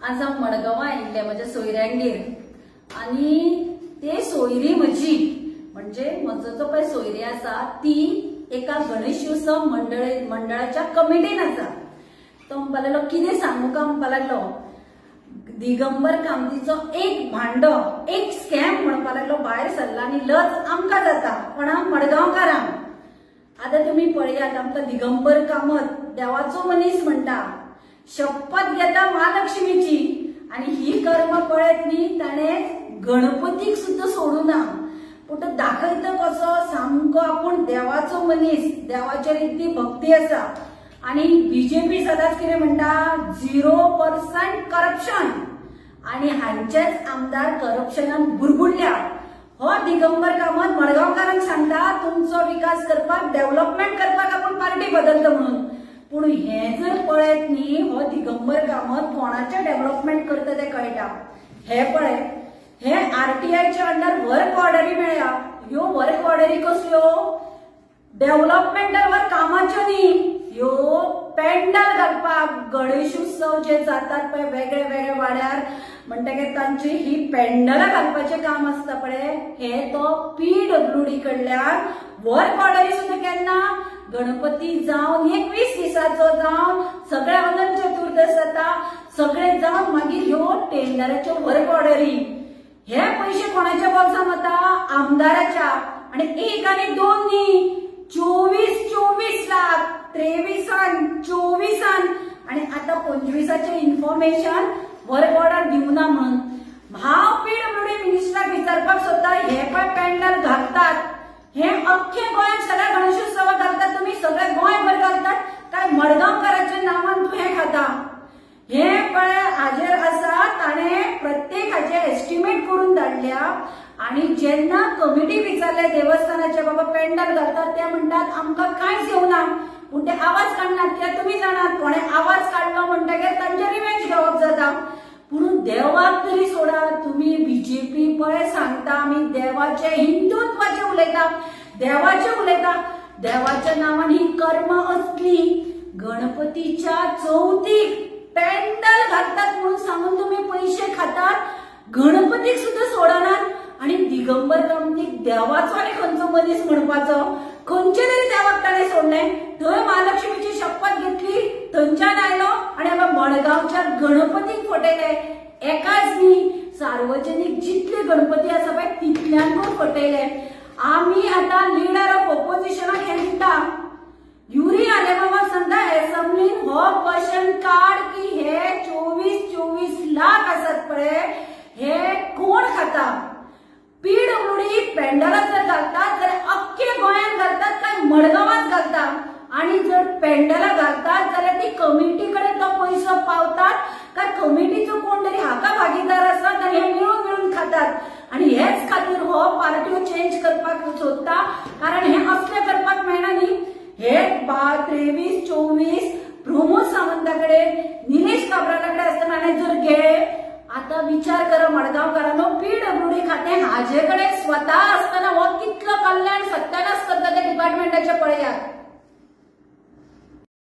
आज हांव मडगांवां आयिल्लें म्हज्या सोयऱ्यांगेर आनी ते सोयरी म्हजी म्हणजे म्हजो जो पळय सोयरी आसा ती एका गणेशोत्सव मंडळाच्या कमिटीन आसा। तो म्हणपाक लागलो कितें सांगू काय म्हणपाक लागलो दिगंबर कामतीचो एक भांडो एक स्कॅम म्हणपाक लागलो भायर सरला आनी लज आमकां जाता कोणाक मडगांवकारांक। आता तुम्ही पळयात आमकां दिगंबर कामत देवाचो मनीस म्हणटा शपथ घेता महालक्ष्मीची आणि ही कर्म पळयत न्ही ताणें गणपतीक सुद्धा सोडूना पूण दाखयता कसो सामको आपूण देवाचो मनीस देवाचेर इतली भक्ती आसा। आणि बीजेपी सदांच कितें म्हणटा 0% करप्शन आणि हांचेच आमदार करप्शनान बुरबुडल्या। हो दिगंबर कामत मडगांवकारांक सांगता तुमचो विकास करपाक डेव्हलपमेंट करपाक आपूण पार्टी बदलता म्हणून पूण हे जर पळयत न्ही हो दिगंबर कामत कोणाचे डेव्हलपमेंट करता ते कळटा। हे पळय हे आरटीआयच्या अंडर वर्क ऑर्डरी मेळ्ळ्या। ह्यो वर्क ऑर्डरी कसल्यो डेव्हलपमेंटावर कामाच्यो न्ही ह्यो पेंडल घालपाक गणेशोत्सव जे जातात पळय वेगळे वेगळे वाड्यार म्हणटकीर तांची ही पेंडलां घालपाचें काम आसता पळय हे तो पीडब्ल्यूडी कडल्यान वर्क ऑर्डरी सुद्दां केन्ना गणपती जावन 21 दिसाचो जावन सगळे अनंत चतुर्दश जाता सगळे जावन मागीर ह्यो टेंडराच्यो वर्क ऑर्डरी हे पैसे कोणाच्या बॉक्सान वता आमदाराच्या आणि एक आणि दोन न्ही 24 लाख 23 आणि आता 25चे इन्फॉर्मेशन वर्क ऑर्डर दिवना म्हणून हांव पीडब्ल्यूडी मिनिस्टराक विचारपाक सोदता हे पण पेंडल घालतात हे अख्खे गोंयात सगळ्या गणेशोत्सवाक घालतात तुम्ही सगळे गोंयभर घालतात काय मडगांवकाराच्या नावान तू हे खाता हे पळय हाजेर आसा ताणें प्रत्येक हाचे एस्टिमेट करून धाडल्या आणि जेन्ना कमिटी विचारले देवस्थानाचे बाबा पेंडल घालतात ते म्हणतात आमकां कांयच येवना पूण ते आवाज काडनात कित्याक तुमी जाणात कोणे आवाज काडलो म्हणटकीर तांचे रिवेंज घेवप जाता पूण देवाक तरी सोडा तुम्ही बीजेपी पळय सांगता आमी देवाचे हिंदुत्वाचे उलयता देवाच्या नावान ही कर्म असली गणपतीच्या चवथीक पेंडल घालतात म्हणून सांगून तुम्ही पैसे खातात गणपतीक सुद्धा सोडनात आणि दिगंबर कामतीक देवाचो आणि खंयचो मनीस म्हणपाचो खंयचे तरी देवाक ताणें सोडलें थंय महालक्ष्मीची शपथ घेतली थंयच्यान आयलो आणि हांगा मडगांवच्या गणपतीक फटयले एकाच न्ही सार्वजनीक जितले गणपती आसा पळय तितल्यान पण फटयले। आमी आतां लिडर ऑफ ऑपोजिशनाक हे दिता युरी आलेबाबा सांगता एसेंब्लीन हो क्वेश्चन काड की हे 24 लाख आसात पळय हे कोण खाता पीडब्ल्यूडी पेंडलां जर घालतात जाल्यार अख्खे गोंयात घालतात काय मडगांवांत घालतात आणि जर पेंडलां घालतात जाल्यार ती कमिटी कडेन तो पैसो पावतात काय कमिटीचो कोण तरी हाका भागीदार आसतात आनी हे मिळून खातात आणि हेच खातीर हो पार्ट्यो चेंज करपाक सोदता कारण हे असले करपाक मेळना न्ही हे 23-24 प्रमोद सावंताकडे निलेश काब्रालाकडे असताना आणि जर घे आता विचार करा मडगांवकारांनो पीडब्ल्यूडी खाते हाजेकडे स्वतः असताना हो कितलं कल्याण सत्यानाश करता त्या डिपार्टमेंटाच्या पळयात।